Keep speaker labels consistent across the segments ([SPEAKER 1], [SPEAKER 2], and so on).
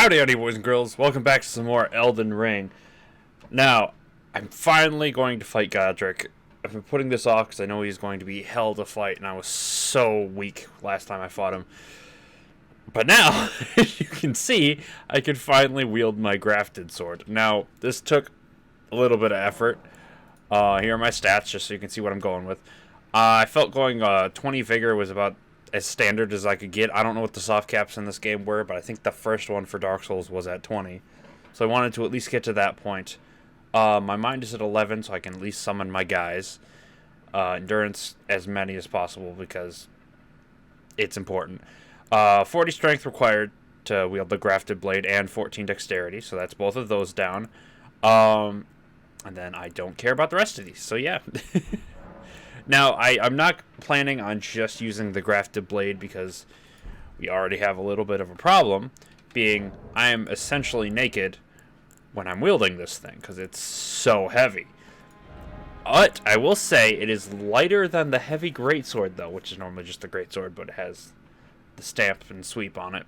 [SPEAKER 1] Howdy, boys and girls. Welcome back to some more Elden Ring. Now, I'm finally going to fight Godrick. I've been putting this off because I know he's going to be hell to fight, and I was so weak last time I fought him. But now, as you can see, I can finally wield my grafted sword. Now, this took a little bit of effort. Here are my stats, just so you can see what I'm going with. I felt going 20 vigor was about as standard as I could get. I don't know what the soft caps in this game were, but I think the first one for Dark Souls was at 20. So I wanted to at least get to that point. My mind is at 11, so I can at least summon my guys. Endurance as many as possible because it's important. 40 strength required to wield the grafted blade and 14 dexterity, so that's both of those down. And then I don't care about the rest of these, so yeah. Now, I'm not planning on just using the grafted blade because we already have a little bit of a problem, being I am essentially naked when I'm wielding this thing because it's so heavy. But I will say it is lighter than the heavy greatsword, though, which is normally just the greatsword, but it has the stamp and sweep on it.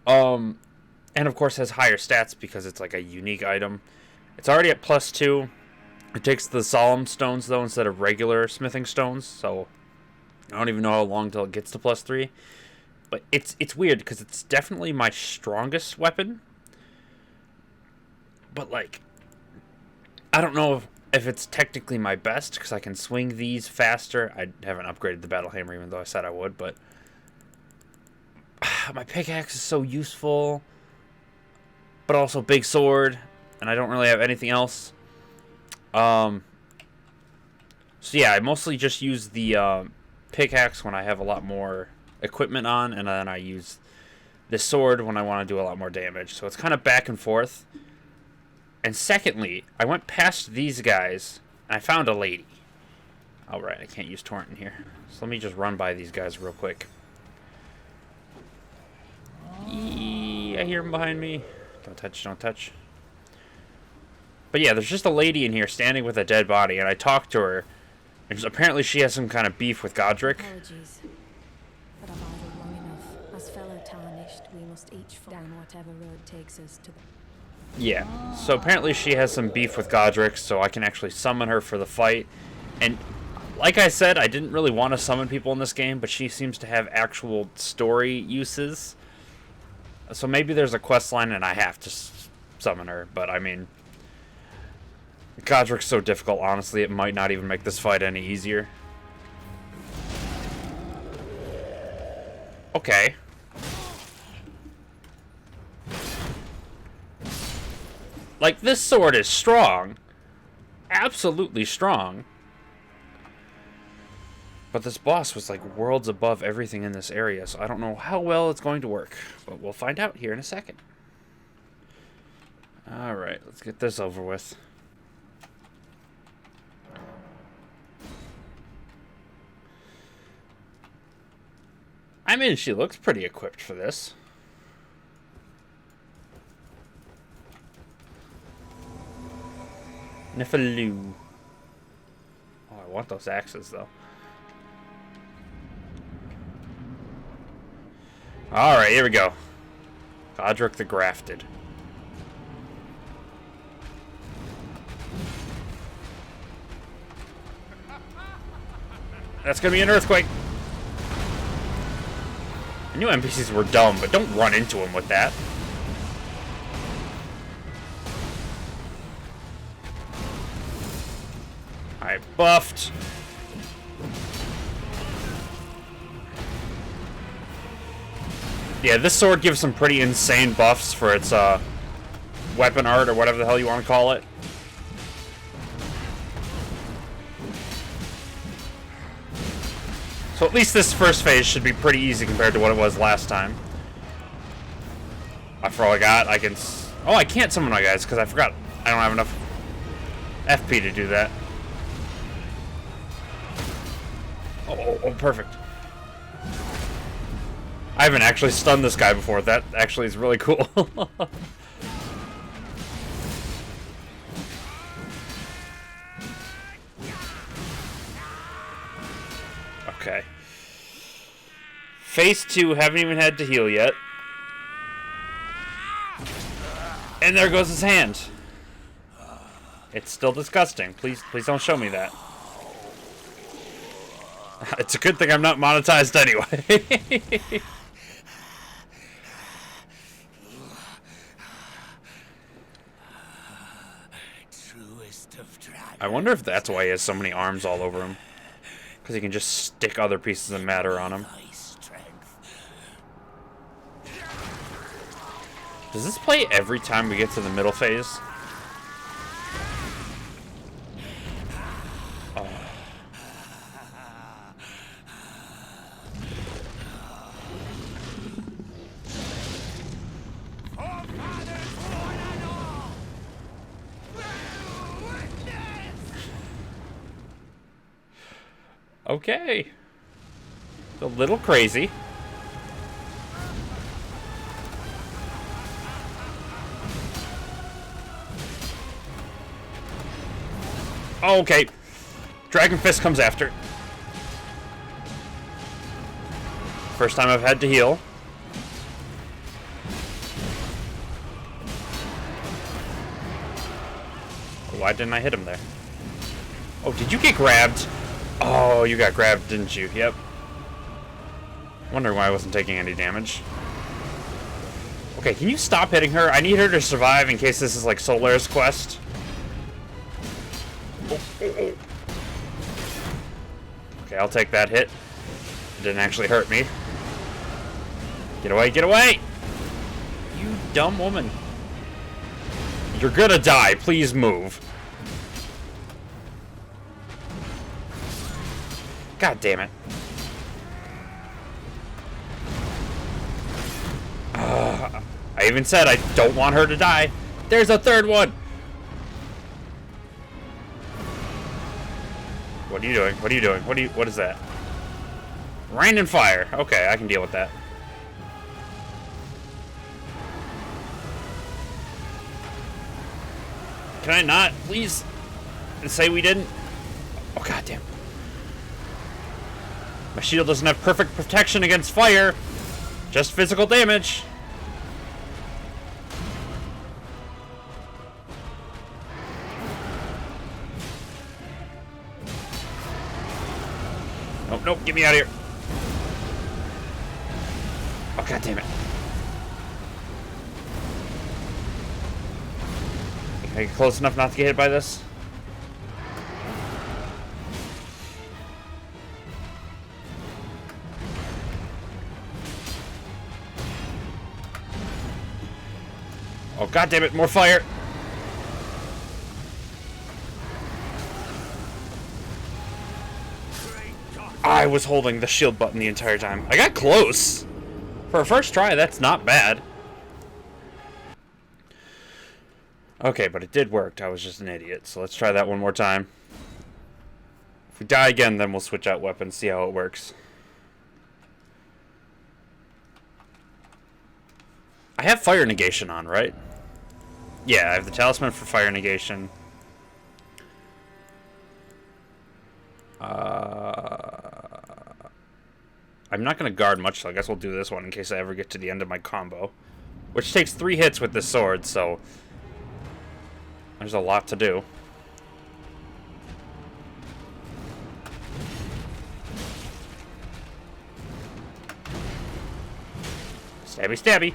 [SPEAKER 1] And of course has higher stats because it's like a unique item. It's already at +2. It takes the solemn stones, though, instead of regular smithing stones, so I don't even know how long till it gets to +3. But it's weird, because it's definitely my strongest weapon. But, like, I don't know if it's technically my best, because I can swing these faster. I haven't upgraded the battle hammer, even though I said I would, but my pickaxe is so useful, but also big sword, and I don't really have anything else. So yeah, I mostly just use the pickaxe when I have a lot more equipment on, and then I use the sword when I want to do a lot more damage. So it's kind of back and forth. And secondly, I went past these guys, and I found a lady. Alright, I can't use torrent in here. So let me just run by these guys real quick. I hear them behind me. Don't touch, don't touch. But yeah, there's just a lady in here standing with a dead body, and I talked to her, and apparently she has some kind of beef with Godrick.
[SPEAKER 2] Apologies, but I've idled long enough. As fellow tarnished, we must each fall down whatever road takes us to the...
[SPEAKER 1] Yeah, so apparently she has some beef with Godrick, so I can actually summon her for the fight. And like I said, I didn't really want to summon people in this game, but she seems to have actual story uses. So maybe there's a quest line and I have to summon her, but I mean... Godrick's so difficult, honestly, it might not even make this fight any easier. Okay. Like, this sword is strong. Absolutely strong. But this boss was, like, worlds above everything in this area, so I don't know how well it's going to work. But we'll find out here in a second. Alright, let's get this over with. I mean, she looks pretty equipped for this. Nifaloo. Oh, I want those axes, though. Alright, here we go. Godrick the Grafted. That's gonna be an earthquake. I knew NPCs were dumb, but don't run into them with that. Alright, buffed. Yeah, this sword gives some pretty insane buffs for its weapon art, or whatever the hell you want to call it. So at least this first phase should be pretty easy compared to what it was last time. For all I got, I can... Oh, I can't summon my guys because I forgot. I don't have enough FP to do that. Oh, perfect. I haven't actually stunned this guy before. That actually is really cool. Okay. Phase 2, haven't even had to heal yet. And there goes his hand. It's still disgusting. Please don't show me that. It's a good thing I'm not monetized anyway. I wonder if that's why he has so many arms all over him. Because he can just stick other pieces of matter on him. Does this play every time we get to the middle phase? Oh. Okay. A little crazy. Okay. Dragon Fist comes after. First time I've had to heal. Why didn't I hit him there? Oh, did you get grabbed? Oh, you got grabbed, didn't you? Yep. Wondering why I wasn't taking any damage. Okay, can you stop hitting her? I need her to survive in case this is like Solar's quest. Okay, I'll take that hit. It didn't actually hurt me. Get away, get away! You dumb woman. You're gonna die. Please move. God damn it. I even said I don't want her to die. There's a third one. What are you doing? What are you doing? What is that? Rain and fire. Okay, I can deal with that. Can I not, please? Say we didn't? Oh, goddamn. My shield doesn't have perfect protection against fire. Just physical damage. Nope, nope, get me out of here. Oh, god damn it. Can I get close enough not to get hit by this? Oh, god damn it, more fire. I was holding the shield button the entire time. I got close. For a first try, that's not bad. Okay, but it did work. I was just an idiot. So let's try that one more time. If we die again, then we'll switch out weapons, see how it works. I have fire negation on, right? Yeah, I have the talisman for fire negation. I'm not going to guard much, so I guess we'll do this one in case I ever get to the end of my combo. Which takes 3 hits with this sword, so there's a lot to do. Stabby, stabby.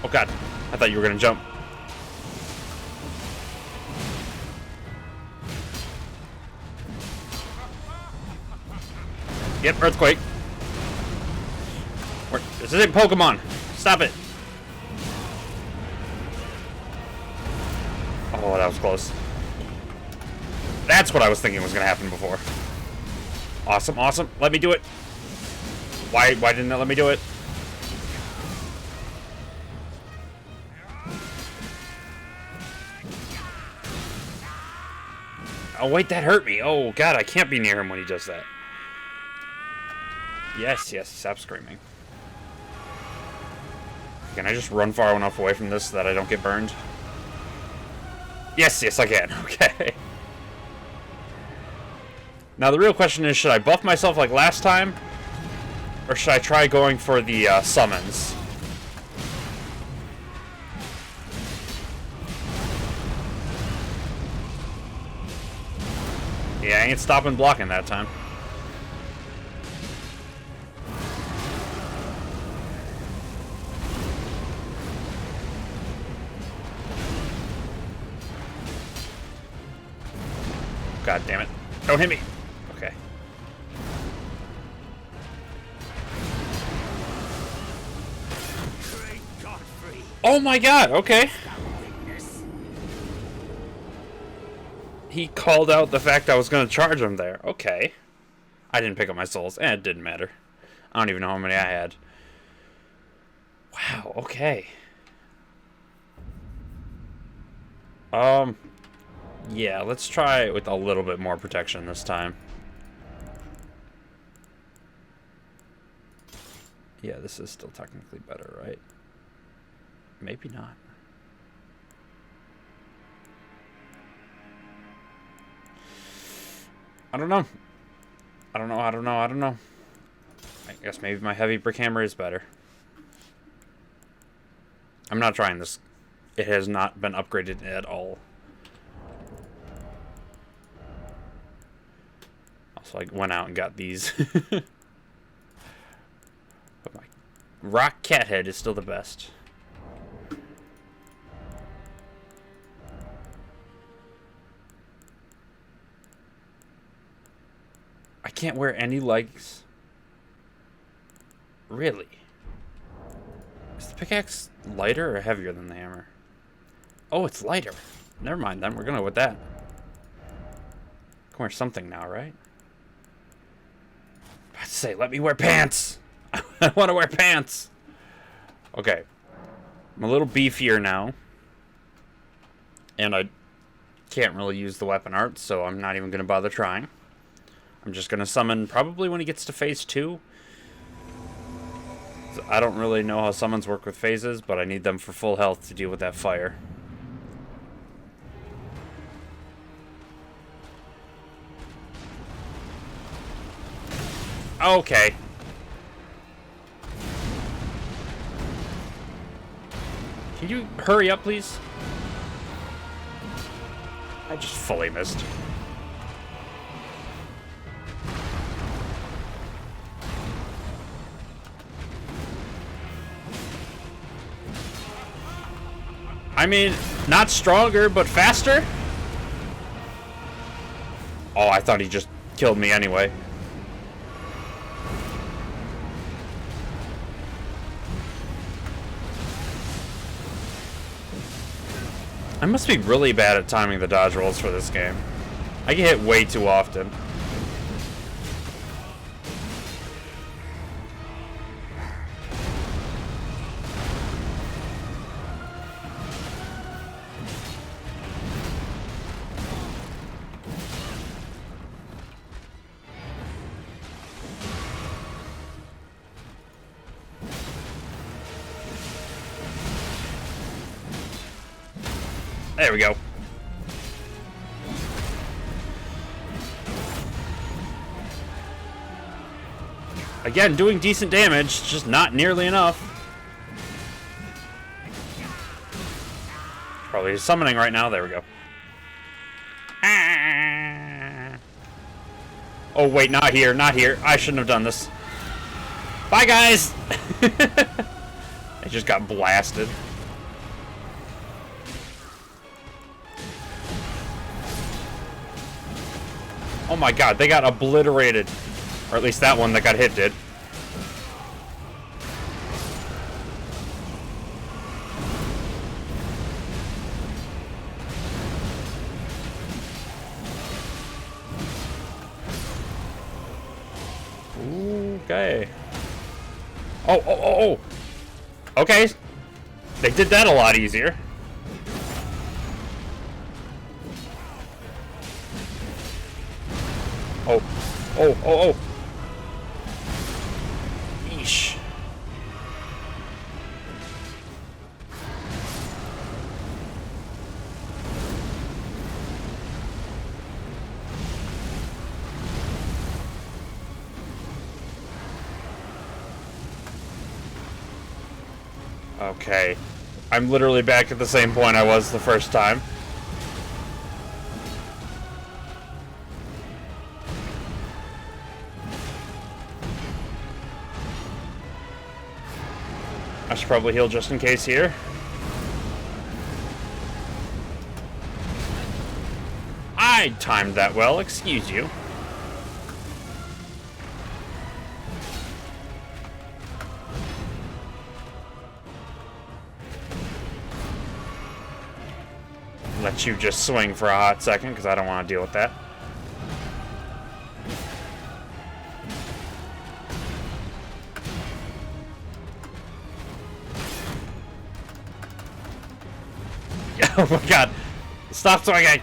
[SPEAKER 1] Oh god, I thought you were going to jump. Yep, earthquake. This isn't Pokemon. Stop it. Oh, that was close. That's what I was thinking was going to happen before. Awesome, awesome. Let me do it. Why didn't it let me do it? Oh, wait, that hurt me. Oh, God, I can't be near him when he does that. Yes, yes, stop screaming. Can I just run far enough away from this so that I don't get burned? Yes, yes, I can. Okay. Now, the real question is, should I buff myself like last time? Or should I try going for the summons? Yeah, I ain't stopping blocking that time. God damn it. Don't hit me. Okay. Oh my god, okay. He called out the fact I was going to charge him there. Okay. I didn't pick up my souls. It didn't matter. I don't even know how many I had. Wow, okay. Yeah, let's try it with a little bit more protection this time. Yeah, this is still technically better, right? Maybe not. I don't know. I don't know. I guess maybe my heavy brick hammer is better. I'm not trying this. It has not been upgraded at all. Also, I went out and got these. But my rock cat head is still the best. I can't wear any legs. Really? Is the pickaxe lighter or heavier than the hammer? Oh, it's lighter. Never mind then. We're gonna go with that. I can wear something now, right? I'd say, let me wear pants. I want to wear pants. Okay. I'm a little beefier now. And I can't really use the weapon art, so I'm not even going to bother trying. I'm just going to summon probably when he gets to phase 2. So I don't really know how summons work with phases, but I need them for full health to deal with that fire. Okay. Can you hurry up, please? I just fully missed. I mean, not stronger, but faster? Oh, I thought he just killed me anyway. I must be really bad at timing the dodge rolls for this game. I get hit way too often. There we go. Again, doing decent damage, just not nearly enough. Probably summoning right now. There we go. Oh, wait, not here, not here. I shouldn't have done this. Bye, guys! I just got blasted. Oh my god, they got obliterated. Or at least that one that got hit did. Okay. Oh. Okay. They did that a lot easier. Oh. Eesh. Okay. I'm literally back at the same point I was the first time. I should probably heal just in case here. I timed that well, excuse you. Let you just swing for a hot second, because I don't want to deal with that. Oh my god. Stop swinging!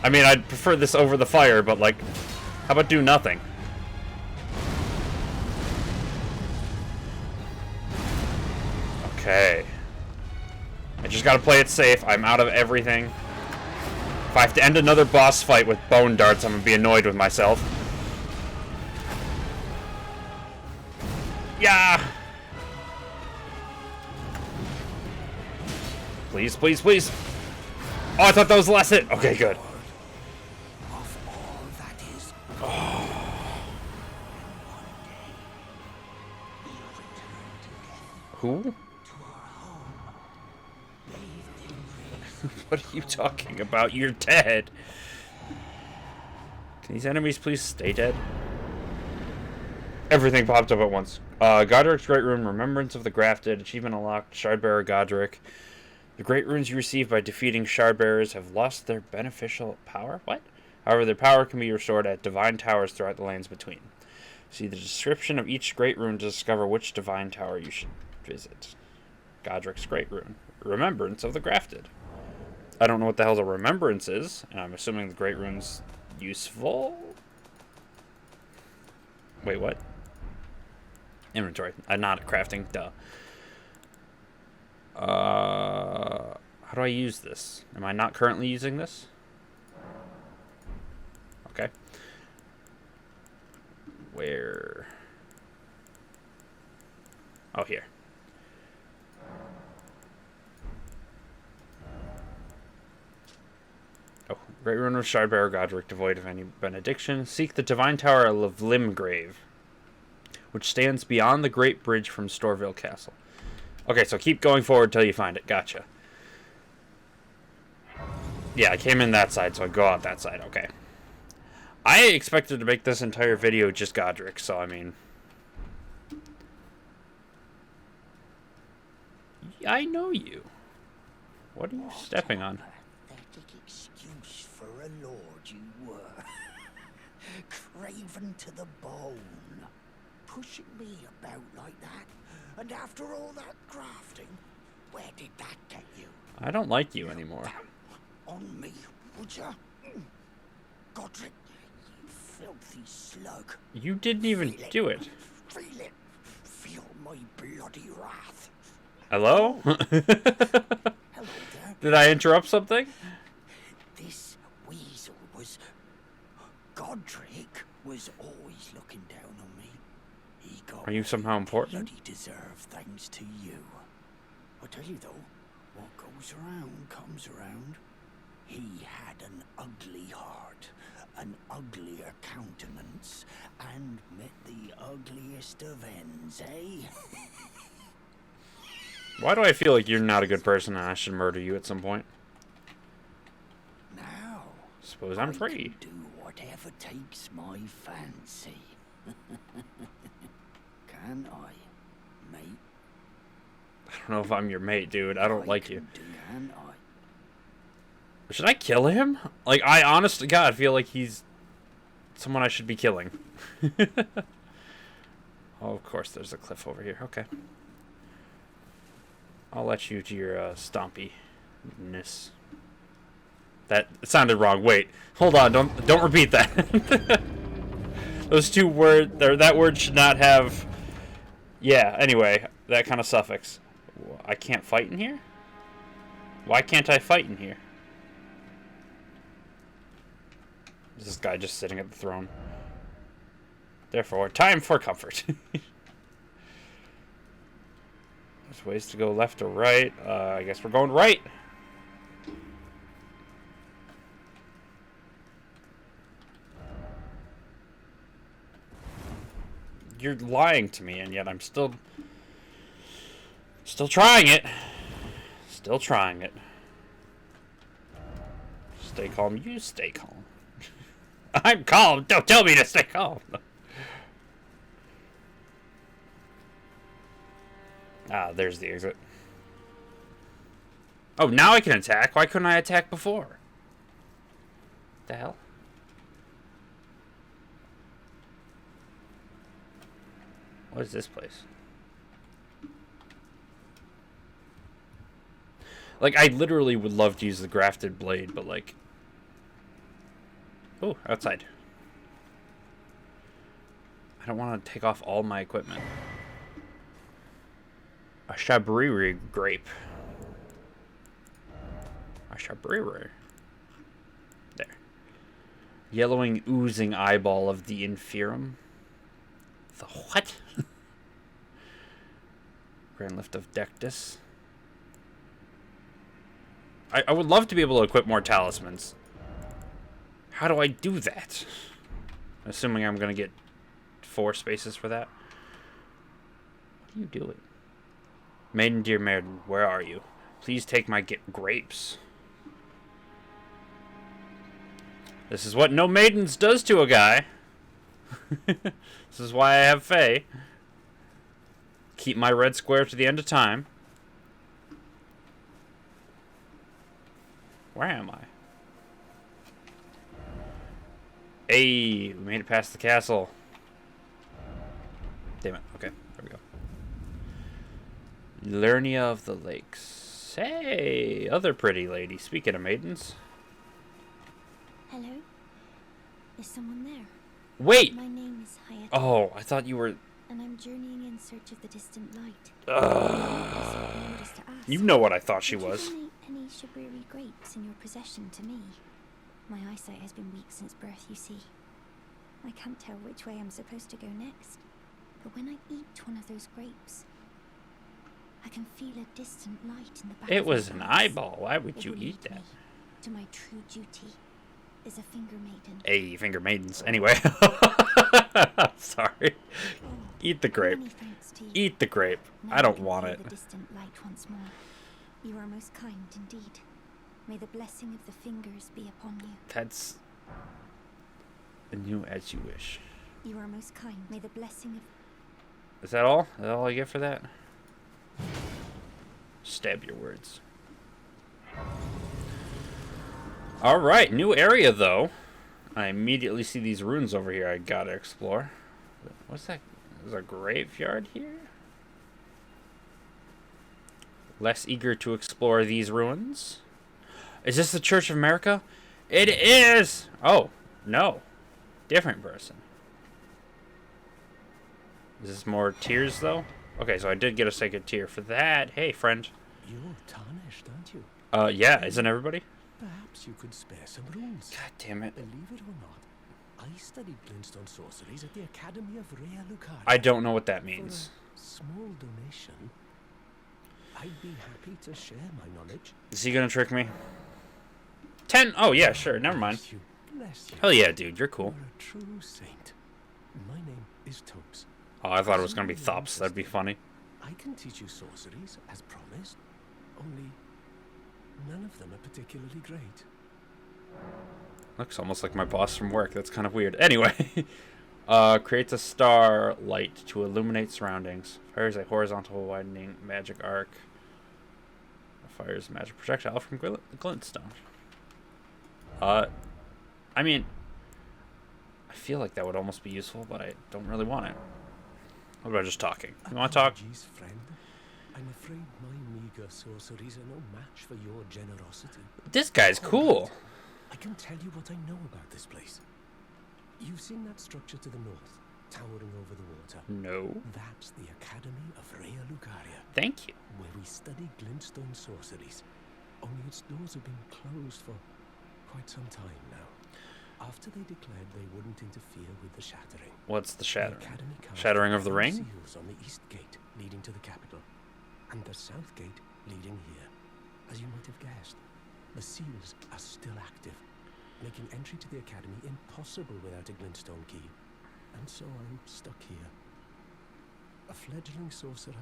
[SPEAKER 1] I mean, I'd prefer this over the fire, but like, how about do nothing? Okay. I just gotta play it safe. I'm out of everything. If I have to end another boss fight with bone darts, I'm gonna be annoyed with myself. Yeah! Please, please, please! Oh, I thought that was the last hit! Okay, good. Who? What are you talking about? You're dead. Can these enemies please stay dead? Everything popped up at once. Godrick's Great Rune, Remembrance of the Grafted, Achievement Unlocked, Shardbearer Godrick. The Great Runes you receive by defeating Shardbearers have lost their beneficial power? What? However, their power can be restored at divine towers throughout the lands between. See the description of each Great Rune to discover which divine tower you should visit. Godrick's Great Rune, Remembrance of the Grafted. I don't know what the hell a remembrance is, and I'm assuming the Great Rune's useful? Wait, what? Inventory. Not crafting, duh. How do I use this? Am I not currently using this? Okay. Where? Oh, here. Oh, Great Rune of Shardbearer Godrick, devoid of any benediction. Seek the Divine Tower of Limgrave, which stands beyond the Great Bridge from Storville Castle. Okay, so keep going forward till you find it. Gotcha. Yeah, I came in that side, so I go out that side. Okay. I expected to make this entire video just Godrick, so I mean... I know you. What are you stepping on?
[SPEAKER 3] Pathetic excuse for a lord you were. Craven to the bone. Pushing me about like that. And after all that grafting, where did that get you?
[SPEAKER 1] I don't like you anymore.
[SPEAKER 3] On me, would ya? Godrick, you filthy slug.
[SPEAKER 1] You didn't even do it.
[SPEAKER 3] Feel it. Feel my bloody wrath.
[SPEAKER 1] Hello?
[SPEAKER 3] Hello there.
[SPEAKER 1] Did I interrupt something?
[SPEAKER 3] This weasel was... Godrick was always looking down on me. He got
[SPEAKER 1] Are you somehow important?
[SPEAKER 3] bloody deserve thanks to you. I tell you though, what goes around comes around. He had an ugly heart, an uglier countenance, and met the ugliest of ends, eh?
[SPEAKER 1] Why do I feel like you're not a good person and I should murder you at some point?
[SPEAKER 3] Now,
[SPEAKER 1] Suppose I'm free.
[SPEAKER 3] I can do whatever takes my fancy. Can I, mate?
[SPEAKER 1] I don't know if I'm your mate, dude. I don't like you.
[SPEAKER 3] Can I?
[SPEAKER 1] Should I kill him? Like, I honest to God feel like he's someone I should be killing. Oh, of course, there's a cliff over here. Okay. I'll let you to your stompiness. That sounded wrong. Wait, hold on. Don't repeat that. Those two words, that word should not have. Yeah. Anyway, that kind of suffix. I can't fight in here. Why can't I fight in here? Is this guy just sitting at the throne? Therefore, time for comfort. There's ways to go left or right. I guess we're going right. You're lying to me, and yet I'm still... Still trying it. Still trying it. Stay calm. You stay calm. I'm calm. Don't tell me to stay calm. Ah, there's the exit. Oh, now I can attack. Why couldn't I attack before? The hell? What is this place? Like, I literally would love to use the grafted blade, but like... Oh, outside. I don't want to take off all my equipment. A Shabriri grape. A Shabriri. There. Yellowing, oozing eyeball of the inferium. The what? Grand lift of Dectus. I would love to be able to equip more talismans. How do I do that? Assuming I'm going to get 4 spaces for that. What are you doing? Maiden, dear maiden, where are you? Please take my grapes. This is what no maidens does to a guy. This is why I have Fae. Keep my red square to the end of time. Where am I? Hey, we made it past the castle. Damn it. Okay, there we go. Lernia of the Lakes. Hey, other pretty lady. Speaking of maidens.
[SPEAKER 2] Hello? Is someone there?
[SPEAKER 1] Wait!
[SPEAKER 2] My name is Hayat.
[SPEAKER 1] Oh, I thought you were...
[SPEAKER 2] And I'm journeying in search of the distant light.
[SPEAKER 1] You know what I thought she was.
[SPEAKER 2] Did you donate any Shabriri grapes in your possession to me? My eyesight has been weak since birth, you see. I can't tell which way I'm supposed to go next. But when I eat one of those grapes, I can feel a distant light in the back
[SPEAKER 1] It
[SPEAKER 2] of
[SPEAKER 1] was
[SPEAKER 2] my
[SPEAKER 1] an
[SPEAKER 2] eyes.
[SPEAKER 1] eyeball. Why would
[SPEAKER 2] It
[SPEAKER 1] you
[SPEAKER 2] will
[SPEAKER 1] eat
[SPEAKER 2] lead
[SPEAKER 1] that?
[SPEAKER 2] me to my true duty is a finger maiden.
[SPEAKER 1] Hey, finger maidens. Anyway. Sorry.
[SPEAKER 2] Oh,
[SPEAKER 1] Eat the grape.
[SPEAKER 2] many thanks to you.
[SPEAKER 1] Eat the grape.
[SPEAKER 2] Now
[SPEAKER 1] I don't
[SPEAKER 2] can
[SPEAKER 1] want
[SPEAKER 2] feel
[SPEAKER 1] it.
[SPEAKER 2] The distant light once more. You are most kind indeed. May the blessing of the fingers be upon you.
[SPEAKER 1] That's... new as you wish.
[SPEAKER 2] You are most kind. May the blessing of...
[SPEAKER 1] Is that all? Is that all I get for that? Stab your words. Alright, new area though. I immediately see these ruins over here I gotta explore. What's that? There's a graveyard here? Less eager to explore these ruins. Is this the Church of America? It is! Oh, no. Different person. Is this more tears, though? Okay, so I did get a sacred tear for that. Hey, friend.
[SPEAKER 3] You're tarnished, aren't you?
[SPEAKER 1] Yeah, isn't everybody?
[SPEAKER 3] Perhaps you could spare some rules.
[SPEAKER 1] God damn it.
[SPEAKER 3] Believe it or not, I studied glintstone sorceries at the Academy of Rea Lucaria.
[SPEAKER 1] I don't know what that
[SPEAKER 3] For
[SPEAKER 1] means.
[SPEAKER 3] a small donation, I'd be happy to share my knowledge.
[SPEAKER 1] Is he gonna trick me? 10? Oh, yeah, sure. Never mind.
[SPEAKER 3] Bless you, bless you.
[SPEAKER 1] Hell yeah, dude. You're cool.
[SPEAKER 3] You're a true saint. My name is Topes.
[SPEAKER 1] Oh, I thought it was gonna be Thops. That'd be funny.
[SPEAKER 3] I can teach you sorceries, as promised. Only none of them are particularly great.
[SPEAKER 1] Looks almost like my boss from work. That's kind of weird. Anyway. Creates a star light to illuminate surroundings. Fires a horizontal widening magic arc. Fires a magic projectile from glintstone. I mean, I feel like that would almost be useful, but I don't really want it. What about just talking? You want to talk?
[SPEAKER 3] Apologies, friend. I'm afraid my meager sorceries are no match for your generosity.
[SPEAKER 1] This guy's cool.
[SPEAKER 3] I can tell you what I know about this place. You've seen that structure to the north, towering over the water.
[SPEAKER 1] No.
[SPEAKER 3] That's the Academy of Rea Lucaria,
[SPEAKER 1] Thank you.
[SPEAKER 3] where we study glintstone sorceries. Only its doors have been closed for quite some time now. After they declared they wouldn't interfere with the shattering.
[SPEAKER 1] What's the
[SPEAKER 3] The
[SPEAKER 1] shattering?
[SPEAKER 3] Academy cast
[SPEAKER 1] Shattering of the
[SPEAKER 3] 5
[SPEAKER 1] ring?
[SPEAKER 3] seals on the east gate leading to the capital, and the south gate leading here. As you might have guessed, the seals are still active, making entry to the academy impossible without a glintstone key. And so I'm stuck here, a fledgling sorcerer,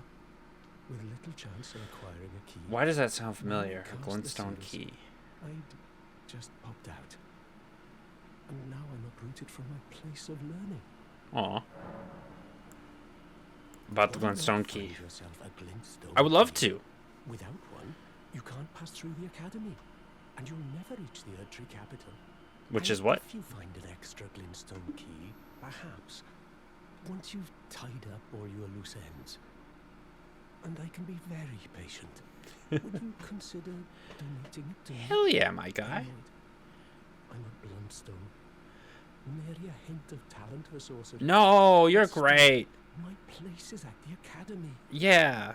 [SPEAKER 4] with little chance of acquiring a key.
[SPEAKER 1] Why does that sound familiar?
[SPEAKER 4] Cast
[SPEAKER 1] A
[SPEAKER 4] the
[SPEAKER 1] glintstone
[SPEAKER 4] seals.
[SPEAKER 1] key.
[SPEAKER 4] I'd just popped out. And now I'm uprooted from my place of learning.
[SPEAKER 1] Aw. About the
[SPEAKER 4] Why not
[SPEAKER 1] glintstone
[SPEAKER 4] find
[SPEAKER 1] key.
[SPEAKER 4] yourself a glintstone
[SPEAKER 1] I would love
[SPEAKER 4] key?
[SPEAKER 1] to.
[SPEAKER 4] Without one, you can't pass through the academy, and you'll never reach the Erdtree capital.
[SPEAKER 1] Which
[SPEAKER 4] And
[SPEAKER 1] is what?
[SPEAKER 4] If you find an extra glintstone key, perhaps, once you've tied up all your loose ends, and I can be very patient, would you consider donating it to me?
[SPEAKER 1] Hell yeah, my guy.
[SPEAKER 4] I'm a bluntstone. Nary a hint of talent or sorcery.
[SPEAKER 1] No, you're
[SPEAKER 4] Still,
[SPEAKER 1] great.
[SPEAKER 4] My place is at the academy.
[SPEAKER 1] Yeah.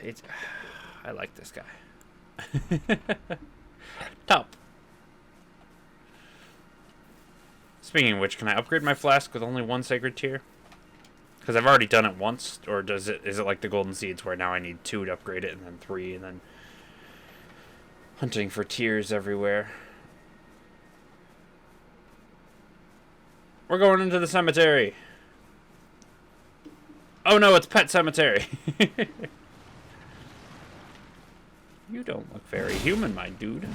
[SPEAKER 1] It's. I like this guy. Top. Speaking of which, can I upgrade my flask with only one sacred tier? Because I've already done it once, or is it like the golden seeds where now I need 2 to upgrade it and then 3 and then hunting for tiers everywhere. We're going into the cemetery. Oh no, it's Pet Cemetery. You don't look very human, my dude.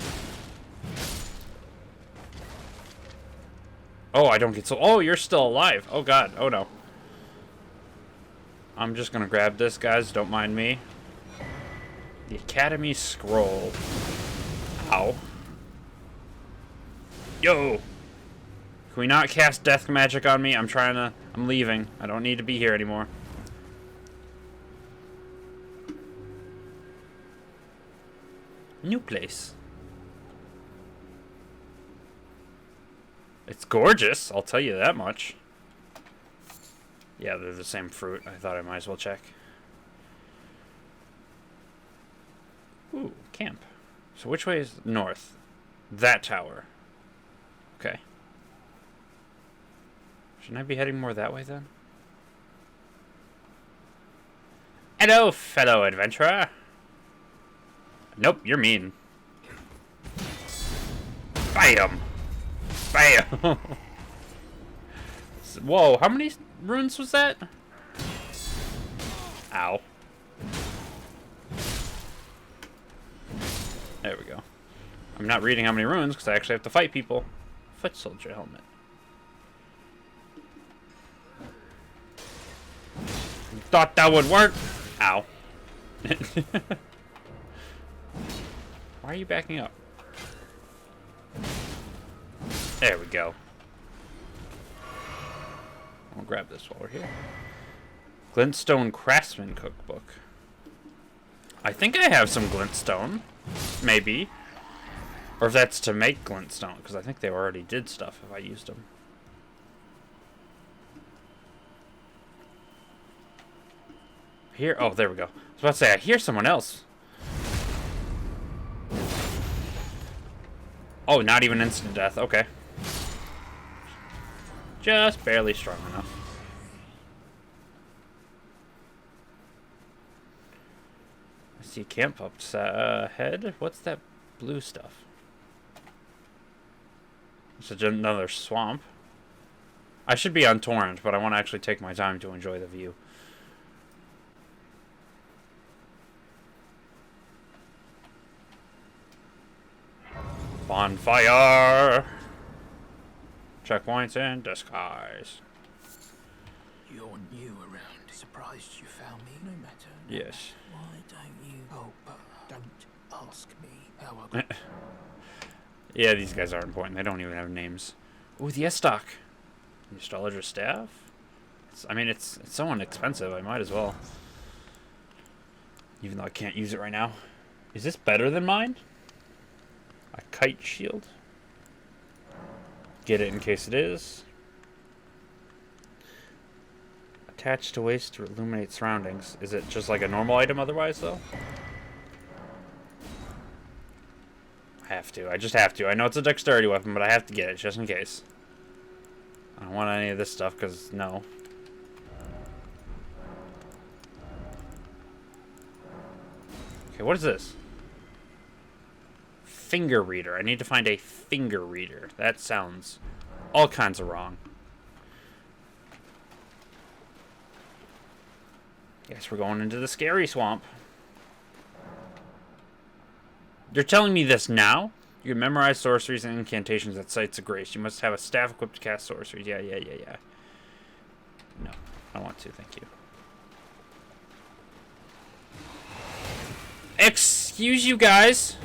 [SPEAKER 1] Oh, I don't get so... Oh, you're still alive. Oh god, oh no. I'm just gonna grab this, guys. Don't mind me. The Academy Scroll. Ow. Yo! Can we not cast death magic on me? I'm leaving. I don't need to be here anymore. New place. It's gorgeous, I'll tell you that much. Yeah, they're the same fruit. I thought I might as well check. Ooh, camp. So which way is north? That tower. Okay. Shouldn't I be heading more that way then? Hello, fellow adventurer. Nope, you're mean. Bam! Bam! Whoa, how many runes was that? Ow. There we go. I'm not reading how many runes because I actually have to fight people. Foot soldier helmet. You thought that would work? Ow. Why are you backing up? There we go. I'll grab this while we're here. Glintstone Craftsman Cookbook. I think I have some glintstone. Maybe. Or if that's to make glintstone, because I think they already did stuff if I used them. Here? Oh, there we go. I was about to say, I hear someone else. Oh, not even instant death. Okay. Just barely strong enough. I see a camp up ahead. What's that blue stuff? It's another swamp. I should be on Torrent, but I want to actually take my time to enjoy the view. Bonfire! Checkpoints in disguise.
[SPEAKER 3] You're new around. Surprised you found me. No matter.
[SPEAKER 1] Yes.
[SPEAKER 3] Why don't you? Oh, but don't ask me how I got.
[SPEAKER 1] Yeah, these guys are important. They don't even have names. Ooh, the S-Stock. The astrologer's staff? I mean, it's so inexpensive. I might as well. Even though I can't use it right now. Is this better than mine? A kite shield. Get it in case it is. Attached to waist to illuminate surroundings. Is it just like a normal item otherwise, though? I have to. I just have to. I know it's a dexterity weapon, but I have to get it just in case. I don't want any of this stuff, because no. Okay, what is this? Finger reader. I need to find a finger reader. That sounds all kinds of wrong. Guess we're going into the scary swamp. You're telling me this now? You can memorize sorceries and incantations at sites of grace. You must have a staff equipped to cast sorceries. Yeah. No, I don't want to, thank you. Excuse you guys.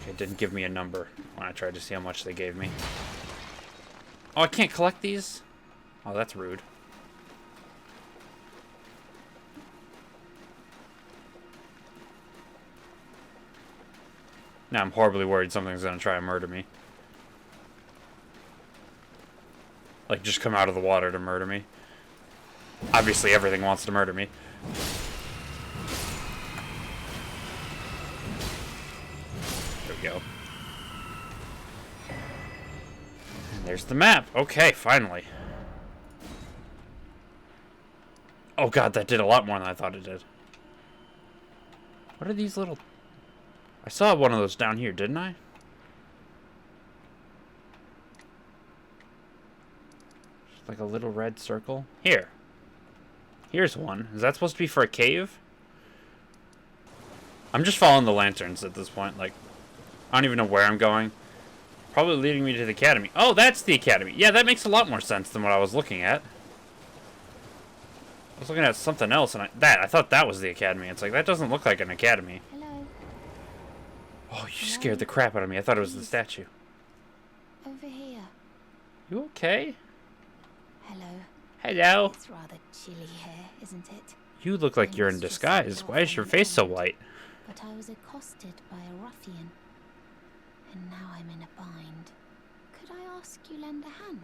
[SPEAKER 1] Okay, it didn't give me a number when I tried to see how much they gave me. Oh, I can't collect these? Oh, that's rude. Now I'm horribly worried something's gonna try and murder me. Like, just come out of the water to murder me. Obviously, everything wants to murder me. There we go. And there's the map. Okay, finally. Oh god, that did a lot more than I thought it did. What are these little... I saw one of those down here, didn't I? Just like a little red circle. Here. Here's one. Is that supposed to be for a cave? I'm just following the lanterns at this point. Like, I don't even know where I'm going. Probably leading me to the academy. Oh, that's the academy. Yeah, that makes a lot more sense than what I was looking at. I was looking at something else, and I thought that was the academy. It's like, that doesn't look like an academy.
[SPEAKER 2] Hello.
[SPEAKER 1] Oh, you scared the crap out of me. I thought it was the statue.
[SPEAKER 2] Over here.
[SPEAKER 1] You okay?
[SPEAKER 2] Hello.
[SPEAKER 1] Hello.
[SPEAKER 2] It's rather chilly here, isn't it?
[SPEAKER 1] You look like you're in disguise. Why is your face so white?
[SPEAKER 2] But I was accosted by a ruffian, and now I'm in a bind. Could I ask you lend a hand?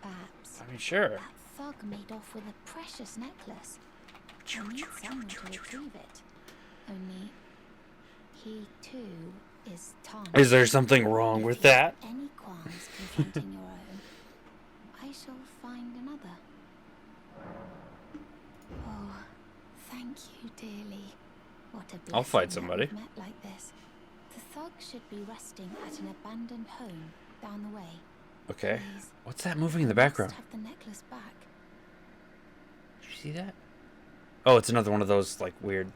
[SPEAKER 2] Perhaps.
[SPEAKER 1] I mean, sure.
[SPEAKER 2] That thug made off with a precious necklace. I need someone to retrieve it. Only, he too is tarnished.
[SPEAKER 1] Is there something wrong with that?
[SPEAKER 2] Any qualms confronting your own, I shall find another. Oh, thank you dearly. What a blessing
[SPEAKER 1] I'll fight
[SPEAKER 2] that
[SPEAKER 1] somebody.
[SPEAKER 2] we've met like this. The thug should be resting at an abandoned home down the way.
[SPEAKER 1] Okay.
[SPEAKER 2] Please,
[SPEAKER 1] What's that moving in the
[SPEAKER 2] you must
[SPEAKER 1] background?
[SPEAKER 2] have the necklace back.
[SPEAKER 1] Did you see that? Oh, it's another one of those, like, weird...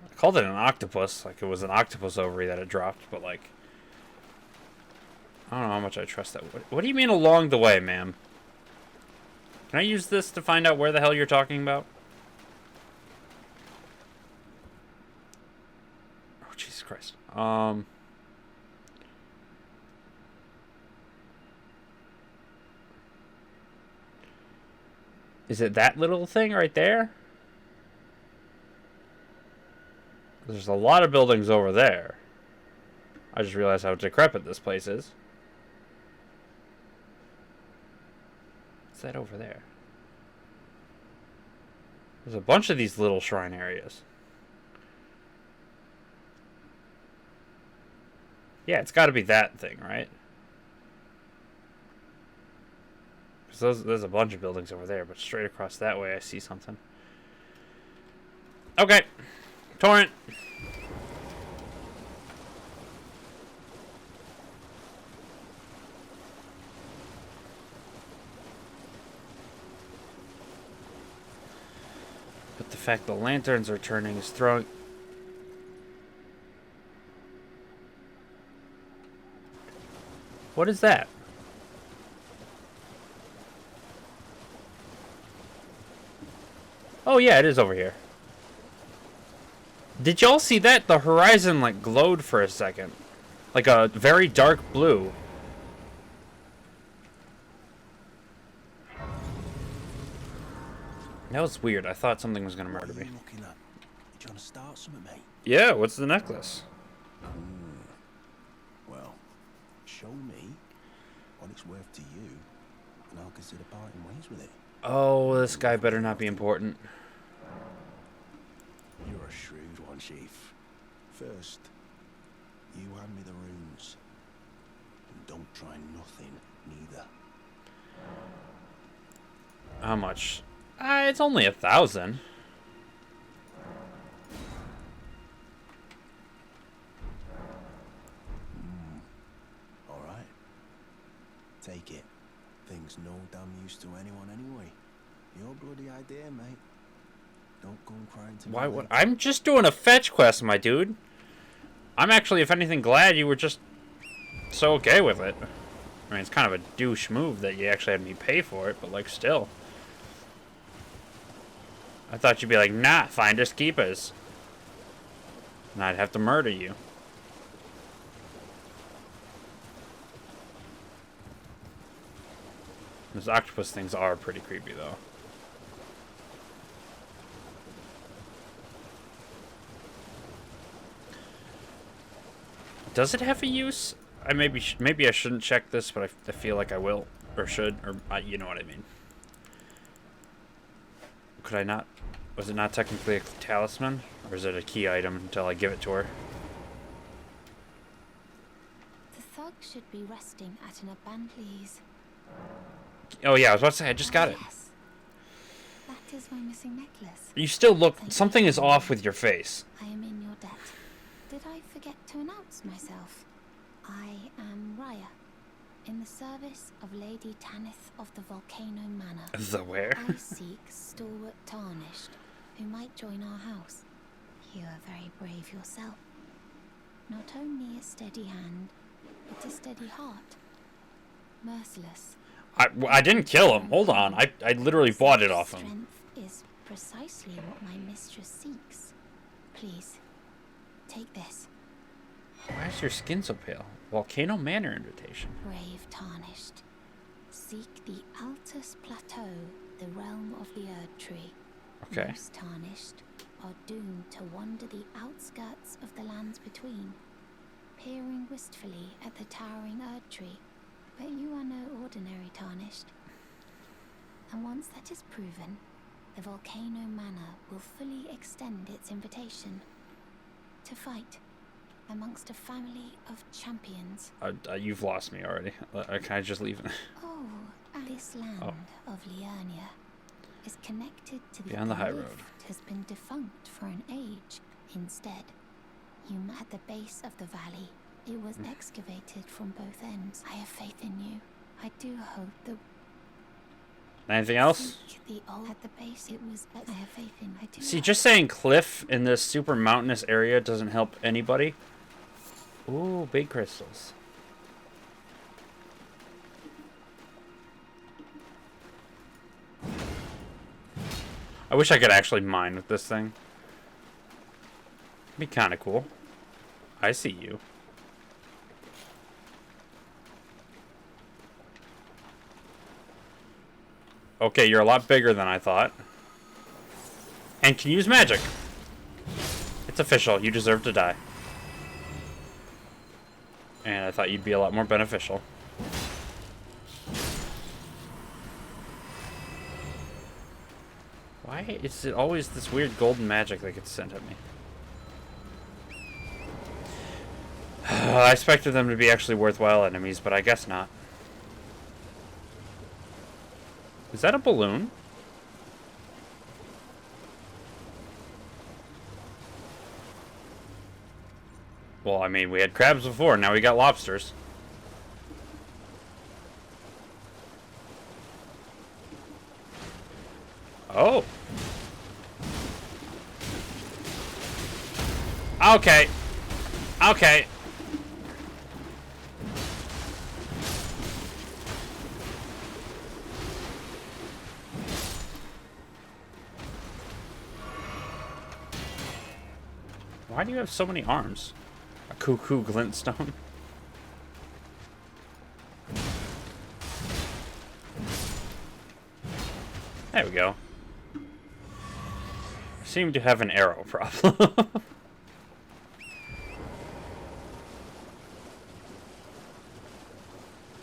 [SPEAKER 1] I called it an octopus. Like, it was an octopus ovary that it dropped, but, like... I don't know how much I trust that. What do you mean along the way, ma'am? Can I use this to find out where the hell you're talking about? Oh, Jesus Christ. Is it that little thing right there? There's a lot of buildings over there. I just realized how decrepit this place is. What's that over there? There's a bunch of these little shrine areas. Yeah, it's got to be that thing, right? Because there's a bunch of buildings over there, but straight across that way I see something. Okay. Torrent. But the fact the lanterns are turning is throwing... What is that? Oh yeah, it is over here. Did y'all see that? The horizon, like, glowed for a second. Like a very dark blue. That was weird. I thought something was gonna murder
[SPEAKER 3] What are
[SPEAKER 1] me.
[SPEAKER 3] you looking at? You trying to start something, mate?
[SPEAKER 1] Yeah, what's the necklace?
[SPEAKER 3] Well, show me what it's worth to you, and I'll consider parting ways with it.
[SPEAKER 1] Oh, this guy better not be important.
[SPEAKER 3] You're a shrewd one, Chief. First, you hand me the runes. And don't try nothing, neither.
[SPEAKER 1] How much? It's only 1,000.
[SPEAKER 3] All right.
[SPEAKER 5] Take it. Thing's no damn use to anyone anyway. Your bloody idea, mate. Don't go and cry to me.
[SPEAKER 1] Why would
[SPEAKER 5] later.
[SPEAKER 1] I'm just doing a fetch quest, my dude. I'm actually, if anything, glad you were just so okay with it. I mean, it's kind of a douche move that you actually had me pay for it, but like, still. I thought you'd be like, nah, find us keepers. And I'd have to murder you. Those octopus things are pretty creepy, though. Does it have a use? Maybe I shouldn't check this, but I feel like I will, or should, or you know what I mean. Could I not? Was it not technically a talisman, or is it a key item until I give it to her?
[SPEAKER 2] The thug should be resting at an abandoned please.
[SPEAKER 1] Oh yeah, I was about to say I just got it.
[SPEAKER 2] Yes. That is my missing necklace.
[SPEAKER 1] You still look. Something is off with your face.
[SPEAKER 2] I am in your debt. Did I forget to announce myself? I am Raya, in the service of Lady Tanith of the Volcano Manor.
[SPEAKER 1] The where?
[SPEAKER 2] I seek stalwart Tarnished, who might join our house. You are very brave yourself. Not only a steady hand, but a steady heart. Merciless.
[SPEAKER 1] I didn't kill him. Hold on. I literally bought it off him.
[SPEAKER 2] Strength is precisely what my mistress seeks. Please, take this.
[SPEAKER 1] Why is your skin so pale? Volcano Manor invitation.
[SPEAKER 2] Brave Tarnished. Seek the Altus Plateau, the realm of the Erd Tree.
[SPEAKER 1] Okay.
[SPEAKER 2] Most Tarnished are doomed to wander the outskirts of the lands between, peering wistfully at the towering Erd Tree. But you are no ordinary Tarnished. And once that is proven, the Volcano Manor will fully extend its invitation to fight amongst a family of champions.
[SPEAKER 1] You've lost me already. Can I just leave?
[SPEAKER 2] Oh, and this land of Liurnia is connected to the
[SPEAKER 1] Beyond the high
[SPEAKER 2] lift
[SPEAKER 1] road.
[SPEAKER 2] has been defunct for an age. Instead, you at the base of the valley. It was excavated from both ends. I have faith in you. I do hope that.
[SPEAKER 1] Anything else?
[SPEAKER 2] The old at the base. It was. I have faith in. I do.
[SPEAKER 1] See, just saying cliff in this super mountainous area doesn't help anybody. Ooh, big crystals. I wish I could actually mine with this thing. Be kind of cool. I see you. Okay, you're a lot bigger than I thought. And can use magic. It's official. You deserve to die. And I thought you'd be a lot more beneficial. Why is it always this weird golden magic that gets sent at me? I expected them to be actually worthwhile enemies, but I guess not. Is that a balloon? Well, I mean, we had crabs before, now we got lobsters. Oh. Okay. Okay. Why do you have so many arms? A cuckoo glintstone. There we go. I seem to have an arrow problem.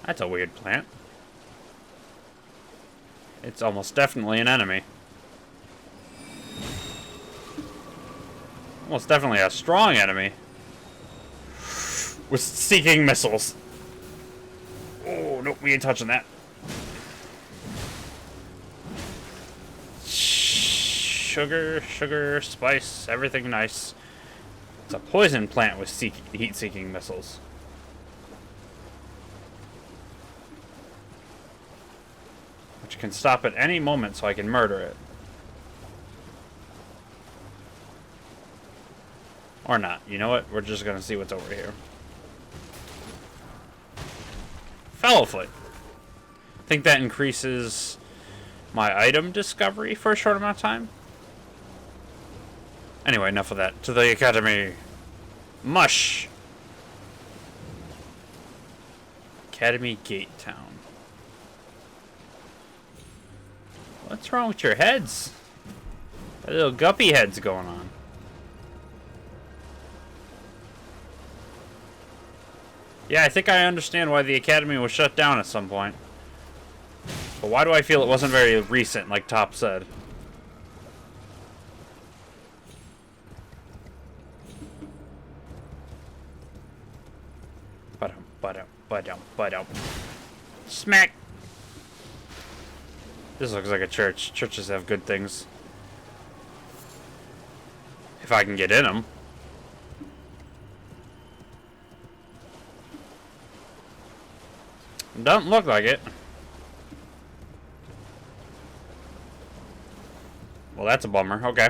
[SPEAKER 1] That's a weird plant. It's almost definitely an enemy. Almost definitely a strong enemy. With seeking missiles. Oh, nope, we ain't touching that. Sugar, spice, everything nice. It's a poison plant with heat-seeking missiles. which can stop at any moment so I can murder it. Or not. You know what? We're just gonna see what's over here. Fellowfoot. I think that increases my item discovery for a short amount of time. Anyway, enough of that. To the academy. Mush. Academy Gate Town. What's wrong with your heads? Got little guppy heads going on. Yeah, I think I understand why the academy was shut down at some point. But why do I feel it wasn't very recent, like Top said? Ba-dum. Smack! This looks like a church. Churches have good things. If I can get in them. Doesn't look like it. Well, that's a bummer. Okay.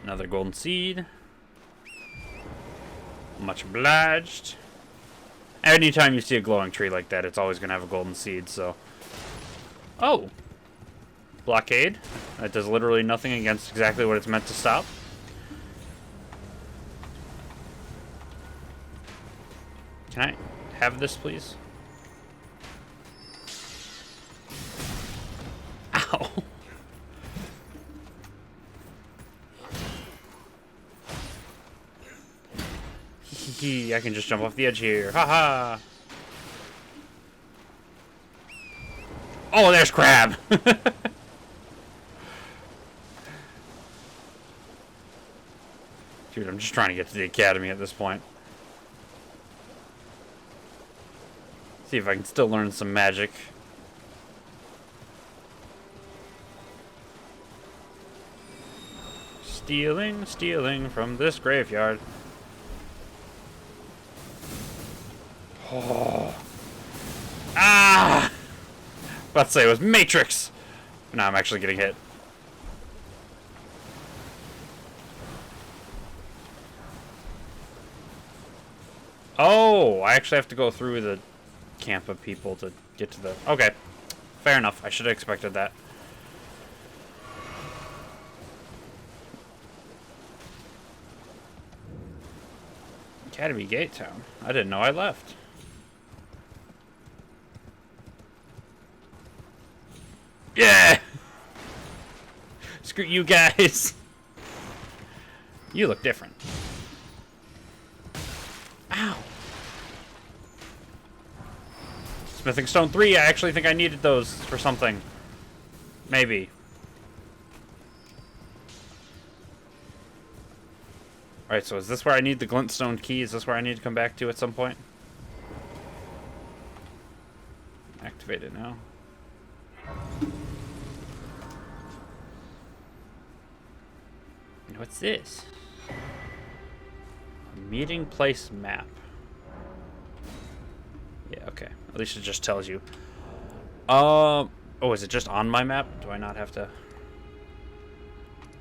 [SPEAKER 1] Another golden seed. Much obliged. Anytime you see a glowing tree like that, it's always going to have a golden seed, so... Oh! Blockade. That does literally nothing against exactly what it's meant to stop. Can I have this, please? Ow! I can just jump off the edge here. Haha! Oh, there's Crab! Dude, I'm just trying to get to the academy at this point. See if I can still learn some magic. Stealing from this graveyard. Oh. Ah! About to say it was Matrix. No, I'm actually getting hit. Oh, I actually have to go through the camp of people to get to the... Okay, fair enough. I should have expected that. Academy Gate Town. I didn't know I left. Yeah! Screw you guys. You look different. Ow. Smithing Stone 3, I actually think I needed those for something. Maybe. Alright, so is this where I need the Glintstone key? Is this where I need to come back to at some point? Activate it now. And what's this? A meeting place map. Yeah, okay. At least it just tells you. Oh, is it just on my map? Do I not have to...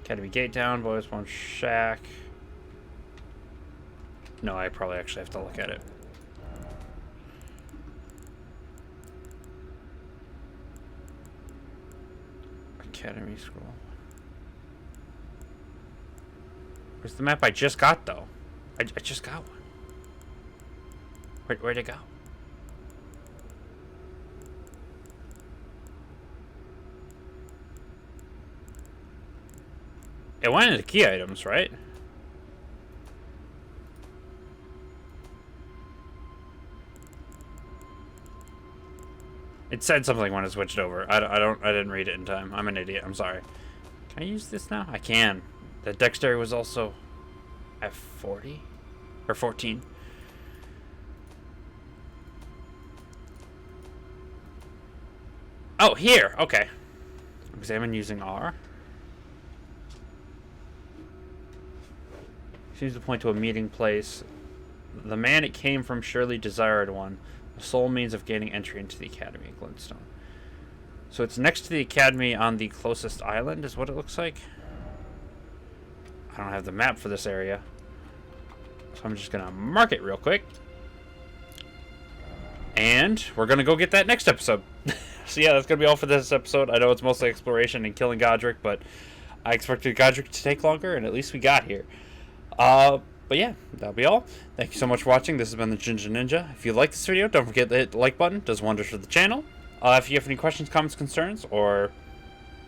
[SPEAKER 1] Academy Gate Town, Boys One Shack. No, I probably actually have to look at it. Academy Scroll. Where's the map I just got, though? I just got one. Where'd it go? It went into key items, right? It said something when it switched over. I didn't read it in time. I'm an idiot. I'm sorry. Can I use this now? I can. The dexterity was also at 40 or 14. Oh, here. Okay. Examine using R. Seems to point to a meeting place. The man it came from surely desired one. The sole means of gaining entry into the Academy of Glintstone. So it's next to the Academy on the closest island, is what it looks like. I don't have the map for this area. So I'm just going to mark it real quick. And we're going to go get that next episode. So yeah, that's going to be all for this episode. I know it's mostly exploration and killing Godrick, but I expected Godrick to take longer, and at least we got here. But yeah, that'll be all. Thank you so much for watching. This has been the Ginger Ninja. If you like this video, don't forget to hit the like button. It does wonders for the channel. If you have any questions, comments, concerns, or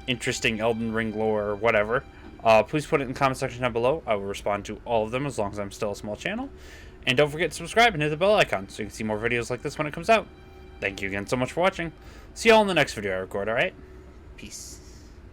[SPEAKER 1] interesting Elden Ring lore or whatever, please put it in the comment section down below. I will respond to all of them as long as I'm still a small channel. And don't forget to subscribe and hit the bell icon so you can see more videos like this when it comes out. Thank you again so much for watching. See you all in the next video I record, alright? Peace.